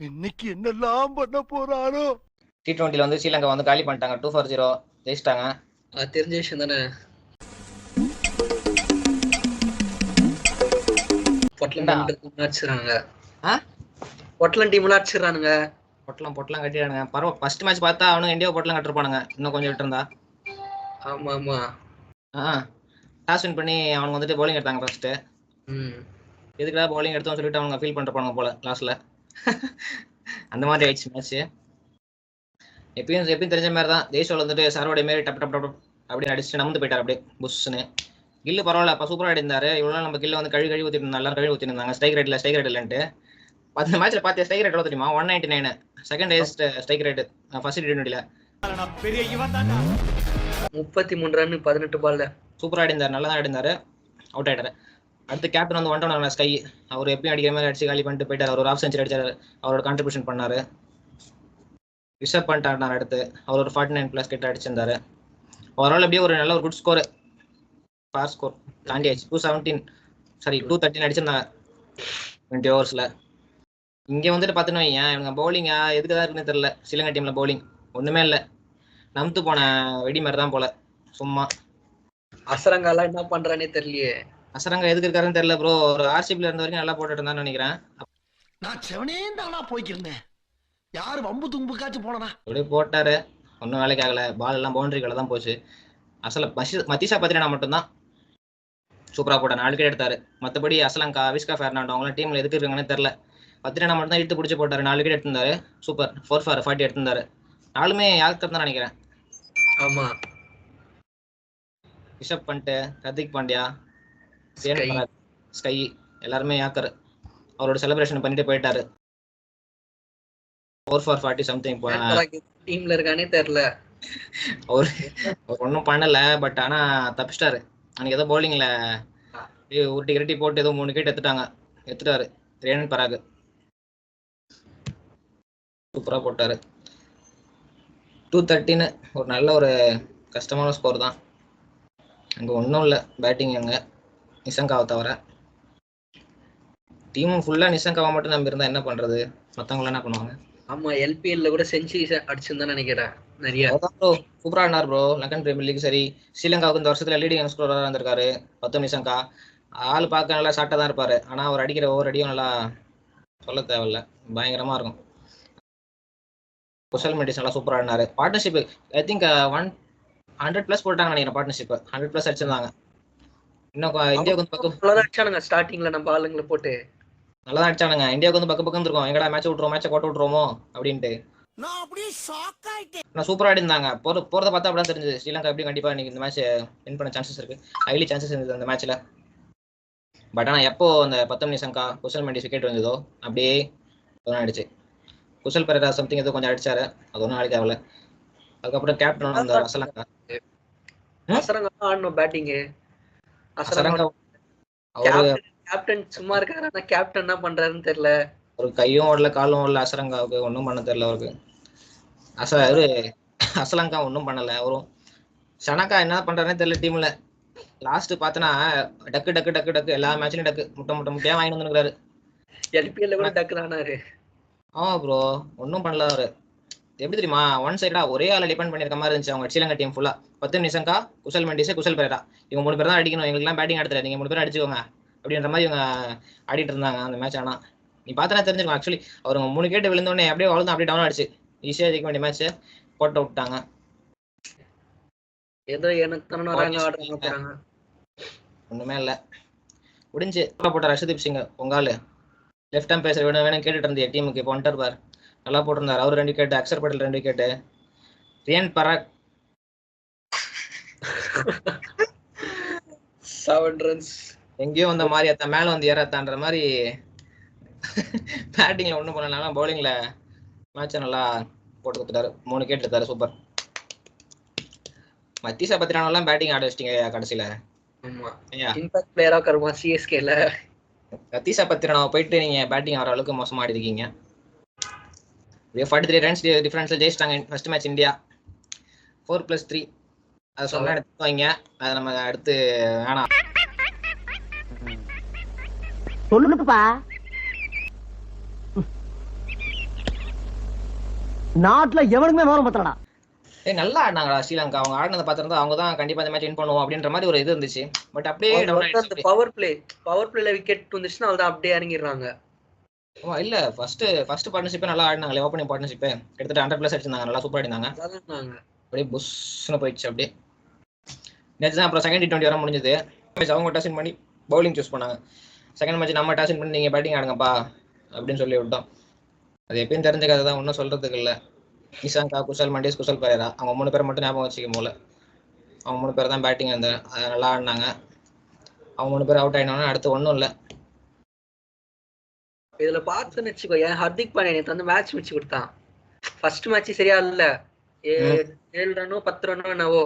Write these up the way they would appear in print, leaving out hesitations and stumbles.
இன்னைக்கு என்னெல்லாம் பண்ண போறாரோ. T20 வந்து ஸ்ரீலங்கா வந்து காலி பண்ணிட்டாங்க. 2-0 ஜெயிச்சிட்டாங்க. தெரிஞ்ச விஷயம் தானே. பொட்டலம் டீம்லாம் அடிச்சிடறானுங்க. பொட்டலம் கட்டிடுறானுங்க. பரவாயில்ல, ஃபர்ஸ்ட் மேட்ச் பார்த்தா அவனும் இந்தியாவை பொட்டலம் கட்டிருப்பானுங்க. இன்னும் கொஞ்சம் விட்டு இருந்தா. ஆமா ஆமா. டாஸ் வின் பண்ணி அவங்க வந்துட்டு பவுலிங் எடுத்தாங்க ஃபர்ஸ்ட். எதுக்குடா பவுலிங் எடுத்தோம்னு சொல்லிட்டு அவங்க ஃபீல் பண்ணிட்டு போல லாஸ்ட்ல. அந்த மாதிரி ஆயிடுச்சு மேட்ச். எப்பயும் தெரிஞ்ச மாதிரி தான். ஜெய்ஸ்வால் வந்துட்டு சரோடைய மாரி டப் டப் டப் அப்படின்னு அடிச்சுட்டு நம்பந்து போயிட்டார் அப்படியே புஷ்னு. கில்லு பரவாயில்ல, அப்போ சூப்பராக அடிந்தாரு. இவ்வளோ நம்ம கில்ல வந்து கழுவி ஊற்றிட்டு இருந்தாங்க, எல்லாரும் கழுவி ஊற்றிருந்தாங்க. ஸ்ட்ரைக் ரேட் இல்லைன்ட்டு. அந்த மேட்ச்ல பார்த்து ஸ்ட்ரைக் ரேட் எவ்வளோ தெரியுமா? 199 second highest strike rate first T20ல. 33 ரன் 18 பால்ல சூப்பராக அடிந்தார், நல்லா தான் அடிந்தாரு. அவுட் ஆயிட்டாரு. அடுத்து கேப்டன் வந்து வந்துட்டோம் ஸ்கை. அவர் எப்பயும் அடிக்கிற மாதிரி அடிச்சு காலி பண்ணிட்டு போயிட்டார். அவர் ஒரு ஆஃப் செஞ்சுரி அடிச்சாரு, அவரோட கான்ட்ரிபியூஷன் பண்ணாரு. ரிஷப் பண்ட் ஆடினார் அடுத்து. அவர் ஒரு 49+ கிட்ட அடிச்சிருந்தாரு. ஓவரால் அப்படியே ஒரு நல்ல ஒரு குட் ஸ்கோர், ஃபார் ஸ்கோர் தாண்டி ஆச்சு. 213 அடிச்சிருந்தாங்க 20 ஓவர்ஸ்ல. இங்கே வந்துட்டு பார்த்துன்னு வைங்க, இவங்க பவுலிங்கா எதுக்கு தான் இருக்குன்னு தெரியல. ஸ்ரீலங்கா டீம்ல பவுலிங் ஒண்ணுமே இல்லை, நம்புத்து போன வெடி மாதிரி தான் போல. சும்மா அசரங்காலாம் என்ன பண்றானே தெரியலையே. அசரங்கா எதுக்கு இருக்காருன்னு தெரியல ப்ரோ. ஒரு ஆர்சிபில இருந்த வரைக்கும் நல்லா போட்டுட்டு இருந்தான்னு நினைக்கிறேன். நான் செவனே தானா போய்க்கிருந்தேன், யாரு வம்பு தும்புக்காச்சும் போனா அப்படியே போட்டாரு. ஒன்றும் வேலைக்கு ஆகல. பால் எல்லாம் பவுண்டரிகளை தான் போச்சு. மத்தீஷா பத்திரனா மட்டும்தான் சூப்பரா போட்டார், 4 விக்கெட் எடுத்தாரு. மற்றபடி அசலங்கா, அவிஷ்கா ஃபெர்னாண்டோ அவங்களாம் டீம்ல எதுக்கு இருக்காங்கன்னு தெரியல. பத்திரனா மட்டும் தான் இழுத்து பிடிச்சி போட்டாரு, 4 விக்கெட் எடுத்திருந்தாரு. சூப்பர், 4 for 40 எடுத்திருந்தாரு. 4மே யாருக்கு தான் நினைக்கிறேன். ஆமா, ரிஷப் பண்ட், ஹர்திக் பாண்டியா, ஸ்கை எல்லாருமே யாக்கர். அவரோட செலிப்ரேஷன் பண்ணிட்டு போயிட்டாரு. 4 for 40 சம்திங். டீம்ல இருக்கானே தெரியல. அவர் ஒன்றும் பண்ணல, பட் ஆனா தப்பிச்சிட்டாரு. அன்னைக்கு ஏதோ பவுலிங்ல உருட்டி கிரட்டி போட்டு ஏதோ 3 விக்கெட் எடுத்துட்டாரு. ரேனன் பராக் சூப்பரா போட்டாரு. 213 ஒரு நல்ல ஒரு கஷ்டமான ஸ்கோர் தான். அங்க ஒன்றும் இல்லை பேட்டிங் அங்க நிசங்காவை தவிர. டீமும் ஃபுல்லா நிசங்காவை மட்டும் நம்பி இருந்தா என்ன பண்றது? மத்தவங்க என்ன பண்ணுவாங்க? ஆமா, எல்பிஎல்ல கூட செஞ்சுரி அடிச்சிருந்தா நினைக்கிறேன் நிறைய. சூப்பரா ஆடினார் ப்ரோ. லண்டன் பிரீமியர் லீக் சரி, ஸ்ரீலங்காவுக்கு இந்த வருஷத்துல லீடிங் யங் ஸ்கோரரா இருந்திருக்காரு பத்தம் நிசங்கா. ஆள் பார்க்க நல்லா ஷார்ட்டா தான் இருப்பாரு, ஆனா அவர் அடிக்கிற ஒவ்வொரு அடியும் நல்லா சொல்ல தேவையில்ல, பயங்கரமா இருக்கும். குஷல் மெண்டிஸ் நல்லா சூப்பரா ஆடினாரு. பார்ட்னர்ஷிப் ஐ திங்க் 100+ போட்டாங்க நினைக்கிறேன். பார்ட்னர்ஷிப் 100+ அடிச்சிருந்தாங்க. இன்னும் இந்தியாவுக்கு வந்து பக்கம் அடிச்சானுங்க ஸ்டார்டிங்ல நம்ம ஆளுங்களை போட்டு நல்லா தான் அடிச்சானுங்க. இந்தியாவுக்கு வந்து பக்கம் இருக்கும், எங்கடா மேட்ச் விட்டுருவோம், மேட்சை கோட்ட விட்டுருவோமோ அப்படின்ட்டு. நான் சூப்பரா ஆடிந்தாங்க. போறத பார்த்தா அப்படிதான் தெரிஞ்சது. ஸ்ரீலங்கா எப்படி கண்டிப்பா இன்னைக்கு இந்த மேட்ச் வின் பண்ண சான்சஸ் இருக்கு, ஹைலி சான்சஸ் இருந்தது அந்த மேட்ச்ல. பட் ஆனா எப்போ அந்த 10 நிசங்கா குஷல் மெண்டிஸ் விக்கெட் வந்ததோ அப்படியே ஆயிடுச்சு. குஷல் பெரேரா சம்திங் ஏதோ கொஞ்சம் அடிச்சாரு, அது ஒன்றும் ஆடி தேவையில்ல. அதுக்கப்புறம் கேப்டன் வந்த அசலங்கா ஆடணும் பேட்டிங். அசலங்கா கேப்டன் சும்மா இருக்காரு, கேப்டன் என்ன பண்றாருன்னு தெரியல. ஒரு கையும் ஓடல காலும் ஓடல அசலங்காவுக்கு, ஒன்றும் பண்ண தெரியல அவருக்கு. அசலங்கா ஒன்றும் பண்ணல. அவரும் ஷனக்கா என்ன பண்றாருன்னு தெரியல. டீம்ல லாஸ்ட் பார்த்தனா டக்கு டக்கு டக்கு டக்கு எல்லா மேட்ச்லயும் டக்கு முட்டையா வாங்கி வந்துருக்காரு. எல்பிஎல்ல கூட டக்கு ஆனாரு. ஆமா ப்ரோ, ஒன்றும் பண்ணல அவரு. எப்படி தெரியுமா, ஒன் சைடா ஒரே ஆளை டிபெண்ட் பண்ணிருக்க மாதிரி இருந்துச்சு அவங்க ஸ்ரீலங்கா டீம் ஃபுல்லா. 10 நிசங்கா, குஷல் மெண்டிஸ், குஷல் பெரேரா, இவங்க 3 பேர் தான் அடிக்கணும், எங்களுக்குலாம் பேட்டிங் ஆட தெரியாது, நீங்க 3 பேர் அடிச்சுக்கோங்க அப்படின்ற மாதிரி இவங்க ஆடிட்டு இருந்தாங்க அந்த மேட்ச். ஆனா நீ பார்த்தா தெரிஞ்சிருக்கும். ஆக்சுவலி அவங்க 3 விக்கெட் விழுந்தோடனே அப்படியே வளர்ந்து அப்படியே டவுன் ஆயிடுச்சு. ஈஸியா ஜெயிக்க வேண்டிய மேட்ச் போட்ட விட்டாங்க. ஏதோ எனக்கு ஒண்ணுமே இல்ல, முடிஞ்சு போட்டார். ஹர்ஷதீப் சிங் உங்காலு லெஃப்ட் ஹேண்ட் பேசர் வேணும் கேட்டுட்டு இருந்தே டீமுக்கு. இப்போ வந்துட்டார் பார், நல்லா போட்டிருந்தார். அவர் 2 wicket, Axar Patel 2 wicket, Riyan Parag 7 runs. எங்கேயோ வந்த மாதிரி அத்த மேல வந்து ஏறாத்தான்ற மாதிரி பேட்டிங்ல ஒண்ணும் பண்ணலாம், பவுலிங்ல மேட்சை நல்லா போட்டு கொடுத்துட்டாரு. 3 விக்கெட் எடுத்தாரு. சூப்பர். மத்தீஷா பத்திரானெல்லாம் பேட்டிங் ஆட வச்சிட்டீங்க கடைசியில. இம்பாக்ட் பிளேயரா கருமா சிஎஸ்கேல. மத்தீஷா பத்திரானாவை போயிட்டு நீங்க பேட்டிங் ஆற அளவுக்கு மோசமா ஆடி இருக்கீங்க. 43 ரன்ஸ் டிஃபரன்ஸ்ல ஜெயிச்சிட்டாங்க ஃபர்ஸ்ட் மேட்ச் இந்தியா. 4+3 அதை சொன்னா எடுத்து வைங்க. அதை நம்ம அடுத்து வேணாம் சொல்லுங்கப்பா. நாட்டுல எவனுக்குமே விவரம் பத்தலடா. நல்லா ஆடினாங்களா ஸ்ரீலங்கா? அவங்க ஆடினதை பார்த்திருந்தா அவங்க தான் கண்டிப்பா இந்த மேட்ச் வின் பண்ணுவோம் அப்படின்ற மாதிரி ஒரு இது இருந்துச்சு. பட் அப்படியே டவுன் ஆயிடுச்சு. பவர் பிளேல விக்கெட் வந்துச்சுன்னா அவள்தான் அப்படியே இறங்கிடுறாங்க. இல்ல ஃபர்ஸ்ட் பார்ட்னர்ஷிப்பே நல்லா ஆடினாங்களே. ஓப்பனிங் பார்ட்னர்ஷிப்பே கிட்டத்தட்ட 100+ அடிச்சிருந்தாங்க. நல்லா சூப்பர் ஆடினாங்க. அப்படியே புஷ்னு போயிடுச்சு அப்படியே. நேற்று தான் அப்புறம் செகண்ட் T20 வர முடிஞ்சது. அவங்க டாஸ் பண்ணி பவுலிங் சூஸ் பண்ணாங்க. செகண்ட் மேட்ச் நம்ம டாஸ் பண்ணி நீங்க பேட்டிங் ஆடுங்கப்பா அப்படின்னு சொல்லி விட்டோம். அது எப்பயும் தெரிஞ்ச கதை தான், ஒன்றும் சொல்றதுக்கு இல்லை. நிஷாங்கா, குஷல் மண்டேஸ், குஷல் பரேரா, அவங்க 3 பேரை மட்டும் ஞாபகம் வச்சுக்க போல. அவங்க 3 பேர் தான் பேட்டிங் அந்த நல்லா ஆடினாங்க. அவங்க 3 பேர் அவுட் ஆயினோன்னா அடுத்து ஒன்றும் இல்லை. இதுல பார்த்துன்னு வச்சுக்கோ, ஏன் ஹர்திக் பாண்டியா நேற்று வந்து மேட்ச் முடிச்சு கொடுத்தான். ஃபர்ஸ்ட் மேட்ச் சரியா இல்ல, 7 ரன்னோ 10 ரன்னோ என்னவோ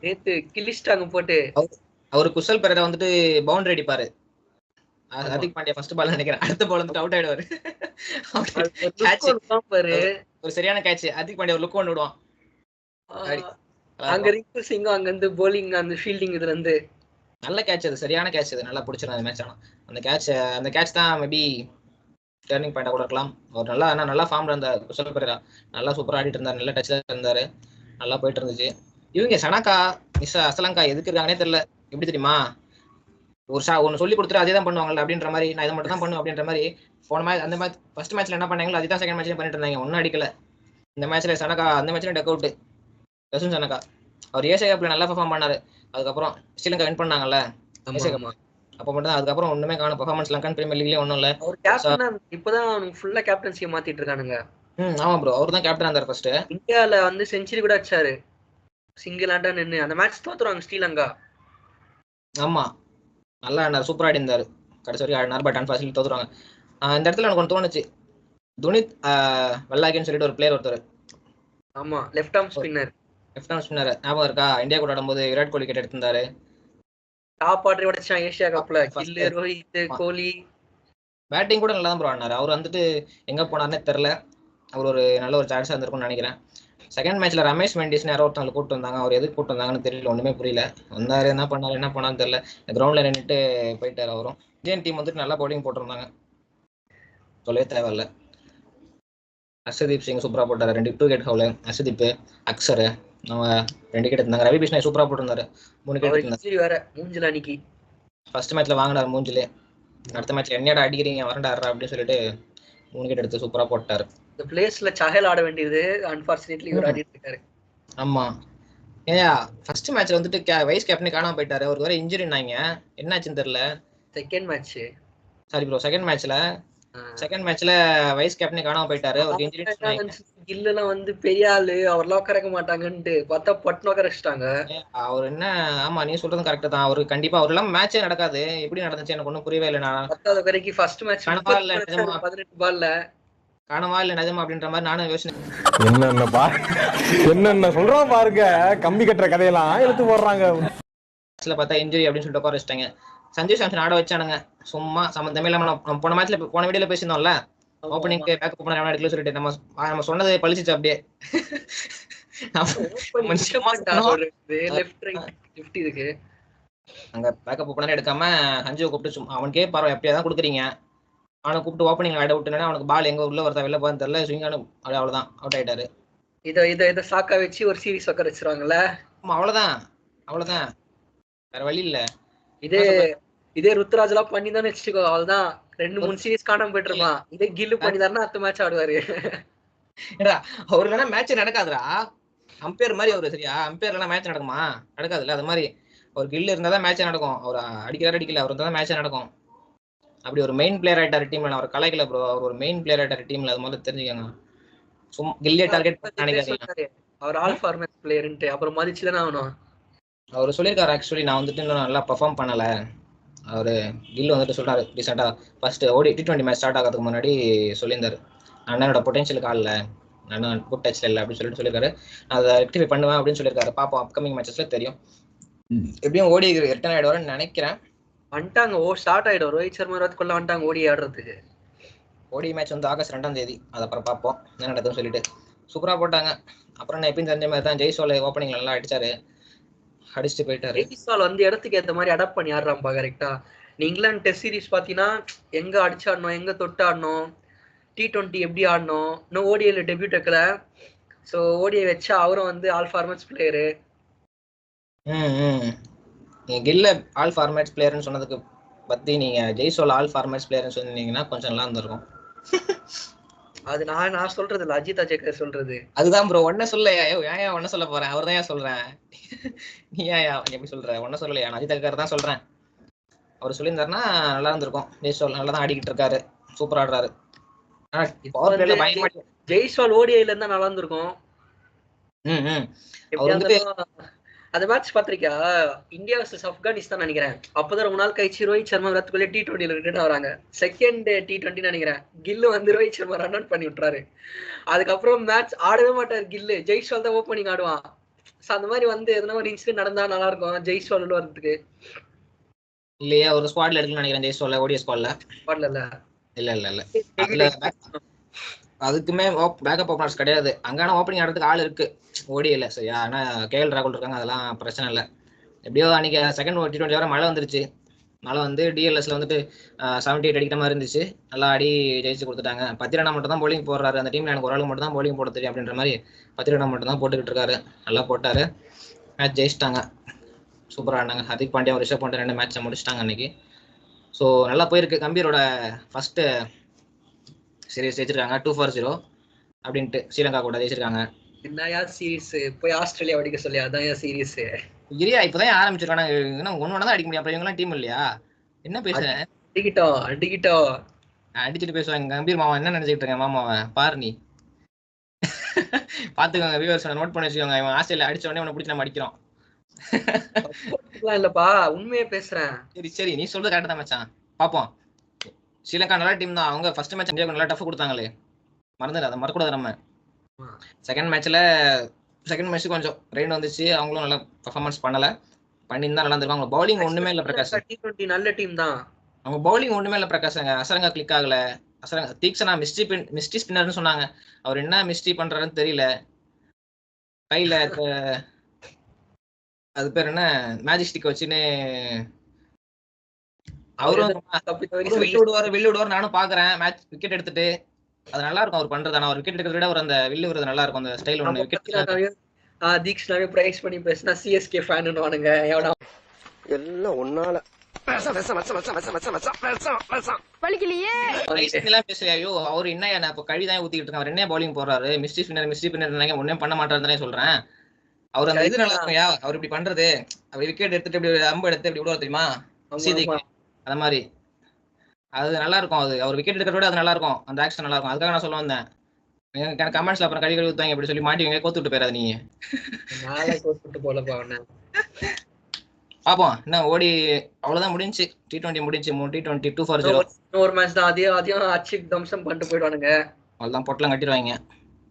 நேத்து கிழிச்சிட்டாங்க போட்டு. அவரு குஷல் பரேரா வந்துட்டு பவுண்டரி அடிப்பாரு. ஹர்திக் பாண்டியா ஃபர்ஸ்ட் பால் நினைக்கிறேன், அடுத்த பால் வந்துட்டு அவுட் ஆயிடுவாரு. ஒரு சரியான கேட்ச். ஹர்திக் பாண்டியா ஒரு லுக் ஒன்று விடுவான். அங்க ரிங்கு சிங்கும் அங்க இருந்து போலிங் அந்த ஃபீல்டிங் இதுல இருந்து நல்ல கேட்ச். அது சரியான கேட்ச். அது நல்லா பிடிச்சிரும் அந்த மேட்ச். ஆனா அந்த கேட்ச் தான் மேபி டர்னிங் பாயிண்டா கூட இருக்கலாம். அவர் நல்லா ஃபார்ம்ல இருந்தார். குஷல் பரேரா நல்லா சூப்பரா ஆடிட்டு இருந்தாரு. நல்ல டச்ல இருந்தாரு. நல்லா போயிட்டு இருந்துச்சு. இவங்க சனக்கா, நிஷா, அசலங்கா எதுக்கு இருக்காங்கன்னே தெரியல. எப்படி தெரியுமா, ஒன்னு சொல்லி கொடுத்துட்டு அதே தான் பண்ணுவாங்கல்ல அப்படின்ற மாதிரி. நான் இதை மட்டும் தான் பண்ணுவேன் அப்படின்ற மாதிரி. போன மேட்ச் அந்த மேட்ச் ஃபர்ஸ்ட் மேட்ச்ல என்ன பண்ணாங்களோ அதுதான் செகண்ட் மேட்ச்ல பண்ணிட்டு இருந்தாங்க. ஒன்னும் அடிக்கல. இந்த மேட்ச்ல சனக்கா அந்த மேட்ச்ல டக் அவுட். ரசூன் சனக்கா அவர் ஏசியா கப்ல நல்லா பெர்ஃபார்ம் பண்ணாரு. அதுக்கப்புறம் ஸ்ரீலங்கா வின் பண்ணாங்கல்ல ஏசியா கப், அப்ப மட்டும் தான். அதுக்கப்புறம் ஒண்ணுமே காண பெர்ஃபார்மன்ஸ். லங்கன் பிரீமியர் லீக்லயே ஒண்ணும் இல்ல. அவர் கேப்டனா இப்பதான் ஃபுல்லா கேப்டன்சியை மாத்திட்டு இருக்கானுங்க. ஆமா ப்ரோ, அவர் தான் கேப்டனா இருந்தார் ஃபர்ஸ்ட். இந்தியால வந்து செஞ்சுரி கூட அடிச்சாரு சிங்கிள் ஹேண்டா நின்னு. அந்த மேட்ச் தோத்துறாங்க ஸ்ரீலங்கா. ஆமா நல்லா ஆடினார், சூப்பரா ஆடினாரு. கடைசி வரைக்கும் ஆடினார். பட் அன்பார்ச்சுனேட்லி தோத்துருவாங்க. இந்த இடத்துல எனக்கு ஒன்று தோணுச்சு, துனித் வெல்லாக்கின்னு சொல்லிட்டு ஒரு பிளேயர் ஒருத்தர். ஆமா, லெஃப்ட் ஆர்ம் ஸ்பின்னர் ஞாபகம் இருக்கா? இந்தியா கூட ஆடும்போது விராட் கோலி கிட்ட எடுத்திருந்தாரு. டாப் ஆர்டர் உடைச்சான் ஏசியா கப்ல. கில்லு, ரோஹித், கோலி. பேட்டிங் கூட நல்லா தான் ப்ரோ ஆடினாரு. அவர் வந்துட்டு எங்க போனார்னே தெரியல. அவர் ஒரு நல்ல ஒரு சான்ஸா இருந்திருக்கும்னு நினைக்கிறேன். செகண்ட் மேட்ச்ல ரமேஷ் மெண்டிஸ்னு யாரோ ஒருத்தவங்க கூப்பிட்டு வந்தாங்க. அவர் எதுக்கு கூப்பிட்டு வந்தாங்கன்னு தெரியல, ஒண்ணுமே புரியல. வந்தாரு, என்ன பண்ணாரு, என்ன பண்ணான்னு தெரியல. கிரவுண்ட்ல நின்றுட்டு போயிட்டாரு அவரும். இந்தியன் டீம் வந்துட்டு நல்லா பவுலிங் போட்டிருந்தாங்க, சொல்லவே தேவையில்ல. ஹர்ஷதீப் சிங் சூப்பரா போட்டாரு. 2 விக்கெட் ஹவுல. ஹர்ஷதீப், அக்சர் நம்ம 2 விக்கெட் இருந்தாங்க. ரவி பிஷ்ணாய் சூப்பரா போட்டிருந்தாரு. 3 விக்கெட் இருந்தாரு. வேற மூஞ்சில அன்னைக்கு ஃபர்ஸ்ட் மேட்ச்ல வாங்கினார் மூஞ்சிலே. அடுத்த மேட்ச்ல என்னடா அடிக்கிறீங்க வரண்டாடுறா அப்படின்னு சொல்லிட்டு 3 விக்கெட் எடுத்து சூப்பரா போட்டாரு. இந்த பிளேஸ்ல சஹல் ஆட வேண்டியது, அன்பார்ச்சுனேட்லி இவர் ஆடிட்டு இருக்காரு. ஆமா, ஏயா ஃபர்ஸ்ட் மேட்ச்ல வந்துட்டு வைஸ் கேப்டனே காணாம போயிட்டாரு. அவருக்கு வேற இன்ஜுரினாங்க, என்னாச்சுன்னு தெரியல. Second match sorry bro, second மேட்ச்ல வைஸ் கேப்டனே காணாம போயிட்டாரு. அவருக்கு இன்ஜுரி. கில்லெல்லாம் வந்து பெரிய ஆளு, அவர்லாம் உட்கார மாட்டாங்கன்ட்டு பார்த்தா பட்னு உட்கார வச்சுட்டாங்க. அவர் என்ன, ஆமா நீ சொல்றதும் கரெக்ட் தான். அவரு கண்டிப்பா அவர் எல்லாம் மேட்சே நடக்காது. எப்படி நடந்துச்சு எனக்கு ஒன்றும் புரியவே இல்லை. நான் 10வது வரைக்கும் ஃபர்ஸ்ட் மேட்ச் 18 பால்ல காணவா இல்ல நிஜமா அப்படின்ற மாதிரி நானும் யோசனை. என்னென்ன சொல்றோம் பாருங்க, கம்பி கட்டுற கதையெல்லாம் எடுத்து போடுறாங்க. பார்த்தா இன்ஜுரி அப்படின்னு சொல்லிட்டு உட்கார வச்சிட்டாங்க. சஞ்சு சாம்சன் ஆட வச்சானுங்க சும்மா சம்பந்தமே இல்லாம. நம்ம போன வீடியோல பேசியிருந்தோம்ல, ஓப்பனிங் பேக்கப் ஓபனர் எவனா எடுக்கல சொல்லிட்டு நம்ம சொன்னது பழிச்சிச்சு அப்படியே. அங்க பேக்கப் ஓபனர் எடுக்காம சஞ்சுவை கூப்பிட்டு அவனுக்கே பரவாயில்ல எப்படியா தான் கொடுக்குறீங்க, அவனை கூப்பிட்டு ஓப்பனிங் ஆட விட்டுனா அவனுக்கு பால் எங்க உள்ள வரதா வெளில போன்னு தெரியல. ஸ்விங்கானு அவ்வளவுதான் அவுட் ஆயிட்டாரு. இதை சாக்கா வச்சு ஒரு சீரிஸ் உட்கார வச்சிருவாங்கல்ல. அவ்வளவுதான் வேற வழி இல்ல. இதே ருத்ராஜ் எல்லாம் பண்ணி தான் வச்சுக்கோ, அவள்தான் 2-3 சீரிஸ் காணாம போயிட்டு இருப்பான். இதே கில்லு பண்ணிதாருன்னா அடுத்த மேட்ச் ஆடுவாரு. அவரு இல்லைன்னா மேட்ச் நடக்காதுடா. அம்பையர் மாதிரி அவரு, சரியா? அம்பையர் இல்லைன்னா மேட்ச் நடக்குமா? நடக்காதுல்ல. அது மாதிரி ஒரு கில்லு இருந்தாதான் மேட்சே நடக்கும். அவர் அடிக்கல அவர் இருந்தாதான் மேட்சே நடக்கும். அப்படி ஒரு மெயின் பிளேயர் ஆயிட்டாரு டீம்ல. அவர் கலைக்கல ப்ரோ, அவர் ஒரு மெயின் பிளேயர் ஆயிட்டாரு டீம்ல. அது முதல்ல தெரிஞ்சுக்கங்க. சும்மா கில்லே டார்கெட் நினைக்காதீங்க. அவர் ஆல் ஃபார்மேட் பிளேயர்ன்ட்டு அப்புறம் மதிச்சு தானே ஆகணும். அவர் சொல்லியிருக்காரு ஆக்சுவலி, நான் வந்துட்டு இன்னும் நல்லா பெர்ஃபார்ம் பண்ணல. அவரு கில் வந்துட்டு சொல்றாரு ரீசெண்டா ஃபர்ஸ்ட் T20 மேட்ச் ஸ்டார்ட் ஆகிறதுக்கு முன்னாடி சொல்லியிருந்தாரு, அண்ணனோட பொட்டன்ஷியல் கால்ல, நான் குட் டச்ல இல்லை அப்படின்னு சொல்லியிருக்காரு. அதை ரெக்டிஃபை பண்ணுவேன் அப்படின்னு சொல்லியிருக்காரு. பாப்போம் அப்கமிங் மேட்சஸ்ல தெரியும். எப்படியும் ஓடி ரிட்டர்ன் ஆயிடுவாருன்னு நினைக்கிறேன். வந்துட்டாங்க, ஸ்டார்ட் ஆயிடும். ரோஹித் சர்மா வரதுக்குள்ள வந்துட்டாங்க ஓடி ஆடுறதுக்கு. ஓடி மேட்ச் வந்து ஆகஸ்ட் 2ஆம் தேதி. அது அப்புறம் பார்ப்போம் என்ன நடக்குதுன்னு சொல்லிட்டு. சூப்பரா போட்டாங்க. அப்புறம் நான் எப்பயும் தெரிஞ்ச மாதிரி தான் ஜெய்சோல் ஓப்பனிங் நல்லா அடிச்சாரு, அடிச்சுட்டு போயிட்டாரு. ஜெய்சோல் வந்து இடத்துக்கு ஏற்ற மாதிரி அடாப்ட் பண்ணி ஆடுறான்பா கரெக்டா. இங்கிலாந்து டெஸ்ட் சீரிஸ் பாத்தீங்கன்னா எங்க அடிச்சு ஆடணும், எங்க தொட்டு ஆடணும், T20 எப்படி ஆடணும், இன்னும் ஓடிஐல டெபியூட் வைக்கல. ஸோ ஓடிஐ வச்சா அவரும் வந்து ஆல் ஃபார்மேட்ஸ் பிளேயரு. நீங்க கில்ல ஆல் ஃபார்மேட்ஸ் பிளேயர்னு சொன்னதுக்கு பத்தி நீங்க ஜெய்சோல் ஆல் ஃபார்மேட்ஸ் பிளேயர்னு சொன்னீங்கன்னா கொஞ்சம் நல்லா இருந்திருக்கும். அது நான் சொல்றது இல்ல, அஜித் அஜய்கர் சொல்றது. அதுதான் ப்ரோ, ஒன்ன சொல்ல ஏன் ஒன்ன சொல்ல போறேன், அவர் தான் ஏன் சொல்றேன். நீ ஏன் எப்படி சொல்ற, ஒன்ன சொல்லலையா, நான் அஜித் அஜய்கர் தான் சொல்றேன். அவர் சொல்லியிருந்தாருன்னா நல்லா இருந்திருக்கும். ஜெய்சோல் நல்லா தான் ஆடிக்கிட்டு இருக்காரு, சூப்பர் ஆடுறாரு. ஜெய்சோல் ஓடிஐல இருந்தா நல்லா இருந்திருக்கும். அந்த மேட்ச் பாத்திருக்கியா, இந்தியா வர்சஸ் ஆப்கானிஸ்தான் நினைக்கிறேன். அப்பதான் ரொம்ப நாள் கழிச்சு ரோஹித் சர்மா விராட் கோலி T20 ரிட்டர்ன் வராங்க. செகண்ட் T20 நினைக்கிறேன். கில்லு வந்து ரோஹித் சர்மா ரன் அவுட் பண்ணி விட்டுறாரு. அதுக்கப்புறம் மேட்ச் ஆடவே மாட்டாரு கில்லு, ஜெய்ஸ்வால் தான் ஓப்பனிங் ஆடுவான். அந்த மாதிரி வந்து எதனா ஒரு இன்சிடென்ட் நடந்தா நல்லா இருக்கும் ஜெய்ஸ்வால் வரதுக்கு. இல்லையா, ஒரு ஸ்குவாட்ல எடுக்கணும்னு நினைக்கிறேன் ஜெய்ஸ்வால், ஓடிஐ ஸ்குவாட்ல இல்ல அதுல அதுக்குமே பேக்கப் ஓப்பனர்ஸ் கிடையாது. அங்கான ஓப்பனிங் ஆடுறதுக்கு ஆள் இருக்கு ஓடிஐல, சரியா. ஆனா கேஎல் ராகுல் இருக்காங்க, அதெல்லாம் பிரச்சனை இல்லை. எப்படியோ அன்னைக்கு செகண்ட் T20 வர மழை வந்துருச்சு. மழை வந்து டிஎல்எஸ்ல வந்துட்டு 78 அடிக்கிற மாதிரி இருந்துச்சு. நல்லா ஆடி ஜெயிச்சு கொடுத்துட்டாங்க. 10 ரன் மட்டும் தான் போலிங் போடுறாரு அந்த டீம்ல, எனக்கு ஒரு ஆளுக்கு மட்டும் தான் போலிங் போட தெரியும் அப்படின்ற மாதிரி 10 ரன் மட்டும் தான் போட்டுக்கிட்டு இருக்காரு. நல்லா போட்டாரு, மேட்ச் ஜெயிச்சிட்டாங்க, சூப்பராக ஆனாங்க. ஹர்திக் பாண்டியா ரிஷப் பாண்டியா 2 மேட்சை முடிச்சிட்டாங்க அன்னைக்கு. ஸோ நல்லா போயிருக்கு. கம்பீரோட ஃபர்ஸ்ட் சீரீஸ் ஜெயிச்சிருக்காங்க 2-0 அப்படின்ட்டு. ஸ்ரீலங்கா கூட ஜெயிச்சிருக்காங்க. என்னயா சீரீஸ், போய் ஆஸ்திரேலியா அடிக்க சொல்லி அதான் சீரீஸ். இரியா இப்பதான் ஆரம்பிச்சிருக்காங்க, இன்னும் ஒன்னு தான் அடிக்க முடியும். அப்புறம் இவங்கலாம் டீம் இல்லையா, என்ன பேசுறேன். அடிக்கிட்டோம் அடிச்சுட்டு பேசுவாங்க. கம்பீர் மாமா என்ன நினைச்சிட்டு இருக்கேன், மாமாவை பாரு நீ. பாத்துக்கோங்க வியூவர்ஸ், நோட் பண்ணி வச்சுக்கோங்க. இவன் ஆஸ்திரேலியா அடிச்ச உடனே உன்னை பிடிச்சி நம்ம அடிக்கிறோம். இல்லப்பா, உண்மையே பேசுறேன். சரி நீ சொல்றது கரெக்ட் தான் மச்சான். பாப்போம். ஸ்ரீலங்கா நல்ல டீம் தான். அவங்க ஃபர்ஸ்ட் மேட்ச் இந்தியாவுக்கு நல்லா டஃப் கொடுத்தாங்களே, அதை மறக்கூடாது நம்ம. செகண்ட் மேட்ச் கொஞ்சம் ரெயின் வந்துச்சு, அவங்களும் நல்லா பெர்ஃபார்மன்ஸ் பண்ணல. பண்ணியிருந்தா நல்லா இருந்திருக்கும். அவங்க பவுலிங் ஒண்ணுமே இல்ல பிரகாஷ். T20 நல்ல டீம் தான். அவங்க பவுலிங் ஒண்ணுமே இல்ல பிரகாஷ். அசரங்கா கிளிக் ஆகல. அசரங்கா தீக்ஷனா மிஸ்டி ஸ்பின்னர்னு சொன்னாங்க. அவர் என்ன மிஸ்டி பண்றாருன்னு தெரியல. கையில அது பேர் என்ன, மேஜிக் ஸ்டிக் வச்சுன்னு அவரும் வில்லுடுவார். நானும் பாக்குறேன் மேட்ச் விக்கெட் எடுத்துட்டு. அது நல்லா இருக்கும் அவர் பண்றது. ஆனா அவர் விக்கெட் எடுக்கிறத விட ஒரு அந்த வில்லு வருது நல்லா இருக்கும், அந்த ஸ்டைல் ஒண்ணு. விக்கெட் தீக்ஷனாவே பிரைஸ் பண்ணி பேசினா சிஎஸ்கே ஃபேன் வானுங்க எவனா எல்லாம் ஒன்னால பேசுறியோ. அவர் என்ன இப்ப கழிதான் ஊத்திட்டு இருக்காரு. அவர் என்ன பவுலிங் போடுறாரு, மிஸ்டி ஸ்பின்னர் ஒன்னும் பண்ண மாட்டாருன்னு சொல்றேன். அவர் அந்த இது நல்லா இருக்கும்யா, அவர் இப்படி பண்றது. அவர் விக்கெட் எடுத்துட்டு இப்படி அம்பு எடுத்து இப்படி விடுவார் தெரியுமா, அந்த மாதிரி. அது நல்லா இருக்கும். அவர் விக்கெட் எடுக்கிறத விட அது நல்லா இருக்கும், அந்த ஆக்ஷன் நல்லா இருக்கும். அதுக்காக நான் சொல்ல வந்தேன். கமெண்ட்ஸ்ல அப்புறம் கழிவு ஊத்தாங்க இப்படி சொல்லி மாட்டி கோத்துட்டு போயிடாது நீங்க. பாப்போம் என்ன ஓடி. அவ்வளவுதான் முடிஞ்சு T20 முடிஞ்சு. T20 2-0 ஒரு மேட்ச் தான். அதையும் அச்சு தம்சம் பண்ணிட்டு போயிடுவானுங்க. அவ்வளவுதான் பொட்டலாம் கட்டிடுவாங்க.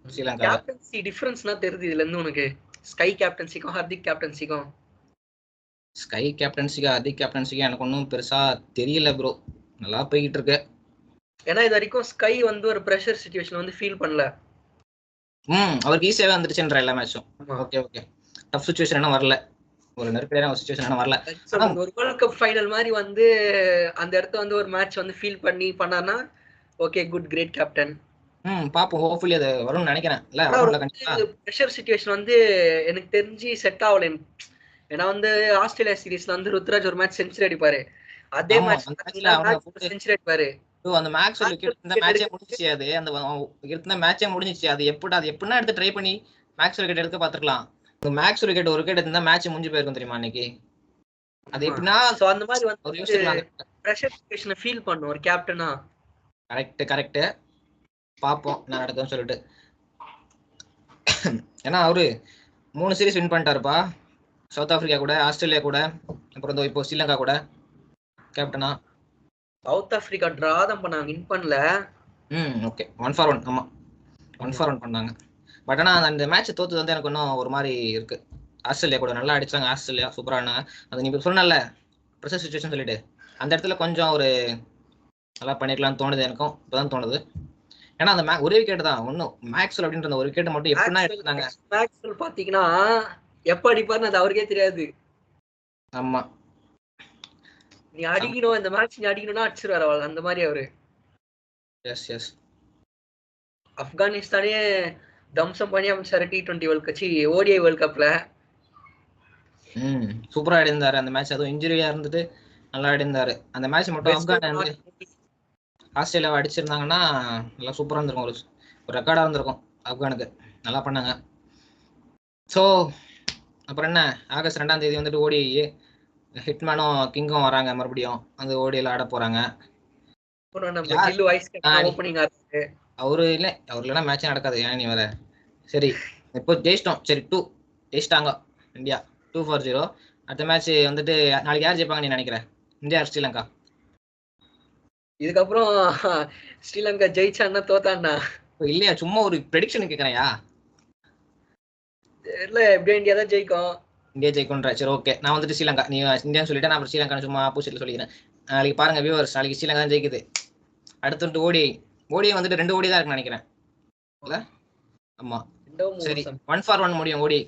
ஸ்ரீலங்கா கேப்டன்சி டிஃபரன்ஸ்னா தெரியுது இதுல இருந்து உனக்கு. ஸ்கை கேப்டன்சிக்கும் ஹர்திக் கேப்டன்சிக்கும் ஹர்திக் கேப்டன்சிக்கும் எனக்கு ஒன்றும் பெருசா தெரியல ப்ரோ. நல்லா போய்கிட்டு இருக்கு. ஏன்னா இது வரைக்கும் ஸ்கை வந்து ஒரு பிரஷர் சிச்சுவேஷன் வந்து ஃபீல் பண்ணல. அவருக்கு ஈஸியாவே வந்துருச்சுன்ற எல்லா மேட்சும். ஓகே டஃப் சிச்சுவேஷன் என்ன வரல, ஒரு நெருக்கடியான ஒரு சிச்சுவேஷன் என்ன வரல. ஒரு வேர்ல்ட் கப் ஃபைனல் மாதிரி வந்து அந்த இடத்த வந்து ஒரு மேட்ச் வந்து ஃபீல் பண்ணார்னா ஓகே, குட், கிரேட் கேப்டன். பாப்போம், ஹோப்ஃபுல்லி அது வரும்னு நினைக்கிறேன். பிரஷர் சிச்சுவேஷன் வந்து எனக்கு தெரிஞ்சு செட் ஆகல. ஏன்னா வந்து ஆஸ்திரேலியா சீரீஸ்ல வந்து ருத்ராஜ் ஒரு மேட்ச் செஞ்சுரி அடிப்பாரு, அதே மேட்ச் செஞ்சுரி அடிப்பாரு. அந்த மேக்ஸ்வெல் விக்கெட் இந்த மேட்சே முடிஞ்சிச்சு. அது அந்த இருந்த மேட்சே முடிஞ்சிச்சு. அது எப்படின்னா எடுத்து ட்ரை பண்ணி மேக்ஸ்வெல் விக்கெட் எடுக்க பாத்துக்கலாம். மேக்ஸ்வெல் விக்கெட் ஒரு விக்கெட் இருந்தா மேட்ச் முடிஞ்சு போயிருக்கும் தெரியுமா அன்னைக்கு. அது எப்படின்னா அந்த மாதிரி வந்து பிரஷர் சிச்சுவேஷனை ஃபீல் பண்ணும் ஒரு கேப்டனா. கரெக்ட் பாப்போம் என்ன நடக்குதுன்னு சொல்லிட்டு. ஏன்னா அவரு 3 சீரீஸ் வின் பண்ணிட்டாருப்பா. சவுத் ஆப்பிரிக்கா கூட, ஆஸ்திரேலியா கூட, அப்புறம் இப்போ ஸ்ரீலங்கா கூட கேப்டனா. சவுத் ஆப்பிரிக்கா டிரா தான் பண்ணாங்க, வின் பண்ணல. ஓகே 1-1. ஆமா 1-1 பண்ணாங்க. பட் ஆனா அந்த மேட்ச் தோத்தது வந்து எனக்கு இன்னும் ஒரு மாதிரி இருக்கு. ஆஸ்திரேலியா கூட நல்லா அடிச்சாங்க, ஆஸ்திரேலியா சூப்பரா ஆனாங்க. அது நீங்க சொன்னல ப்ரெஷர் சிச்சுவேஷன் சொல்லிட்டு அந்த இடத்துல கொஞ்சம் ஒரு நல்லா பண்ணிருக்கலாம்னு தோணுது எனக்கும். இப்பதான் தோணுது. ஏன்னா அந்த ஒரே விக்கெட் தான் ஒன்னும் மேக்ஸ்வெல் அப்படின்ற ஒரு விக்கெட் மட்டும் எப்படின்னா எடுத்தாங்க. மேக்ஸ்வெல் பாத்தீங்கன்னா எப்ப அடிப்பாருன்னு அது அவருக்கே தெரியாது. ஆமா, நீ அடிக்கணும், இந்த மேட்ச் நீ அடிக்கணும்னா அடிச்சிருவாரு அந்த மாதிரி அவரு. எஸ் ஆப்கானிஸ்தானே தம்சம் பண்ணி அமைச்சாரு T20 வேர்ல்ட் கட்சி ODI வேர்ல்ட் கப்ல. சூப்பரா ஆடி இருந்தாரு அந்த மேட்ச். அதுவும் இன்ஜுரியா இருந்துட்டு நல்லா ஆடி இருந்தாரு அந்த மேட்ச் மட்டும். ஆப்கான் வந்து ஆஸ்திரேலியாவை அடிச்சிருந்தாங்கன்னா நல்லா சூப்பரா இருந்திருக்கும். ஒரு ரெக்கார்டா இருந்திருக்கும் ஆப்கானுக்கு. நல்லா பண்ணாங்க. ஸோ அப்புறம் என்ன, ஆகஸ்ட் 2ஆம் தேதி வந்துட்டு ஓடி ஹிட்மேனும் கிங்கும் வராங்க மறுபடியும். அந்த ஓடியில் ஆட போறாங்க. அவரு இல்லைன்னா மேட்சே நடக்காது. ஏன் நீ வர? சரி இப்போ ஜெயிச்சிட்டோம். சரி 2 ஜெயிச்சிட்டாங்க இந்தியா 2-0. அடுத்த மேட்ச் வந்துட்டு நாளைக்கு யார் ஜெயிப்பாங்க நீ நினைக்கிற? இந்தியா ஸ்ரீலங்கா? இதுக்கப்புறம் ஸ்ரீலங்கா ஜெயிச்சான்னா தோத்தான்னா இல்லையா, சும்மா ஒரு ப்ரெடிக்ஷன் கேட்கறையா? இல்ல எப்படியும் இந்தியா தான் ஜெயிக்கும். இந்தியா ஜெயிக்கும்ன்ற. சரி ஓகே, நான் வந்துட்டு ஸ்ரீலங்கா, நீ இந்தியான்னு சொல்லிட்டேன். நான் ஸ்ரீலங்கா சும்மா ஆப்போசிட்ல சொல்லிக்கிறேன். நாளைக்கு பாருங்க வியூவர்ஸ், நாளைக்கு ஸ்ரீலங்கா தான் ஜெயிக்குது. அடுத்து வந்துட்டு ஓடி வந்துட்டு 2 ஓடி தான் இருக்குன்னு நினைக்கிறேன். இல்ல ஆமா சரி 1-1 முடியும் ஓடி.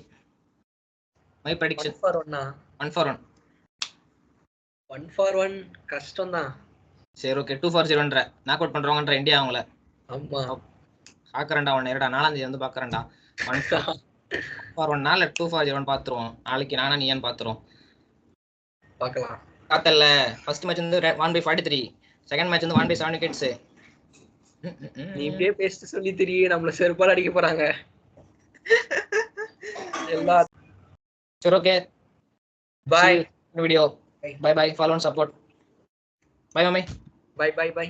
My prediction 1-1. 1-1 கஷ்டம் தான். சரி ஓகே 2-0ன்ற நாக் அவுட் பண்றவங்கன்ற இந்தியா அவங்கள. ஆமா பாக்குறேன்டா உன்னை. 4ஆம் தேதி வந்து பாக்குறேன்டா. 1-1 இல்ல 2-0 பாத்துருவோம். நாளைக்கு நானா நீயான்னு பாத்துருவோம். பார்க்கலாம். பார்த்தல ஃபர்ஸ்ட் மேட்ச் வந்து 1/43, செகண்ட் மேட்ச் வந்து 1/7 விக்கெட்ஸ். நீ இப்படியே பேசிட்டு சொல்லி தெரிய நம்மள செருப்பால அடிக்க போறாங்க எல்லா. சரி okay bye video. Bye bye, follow and support. Bye mummy. Bye bye by.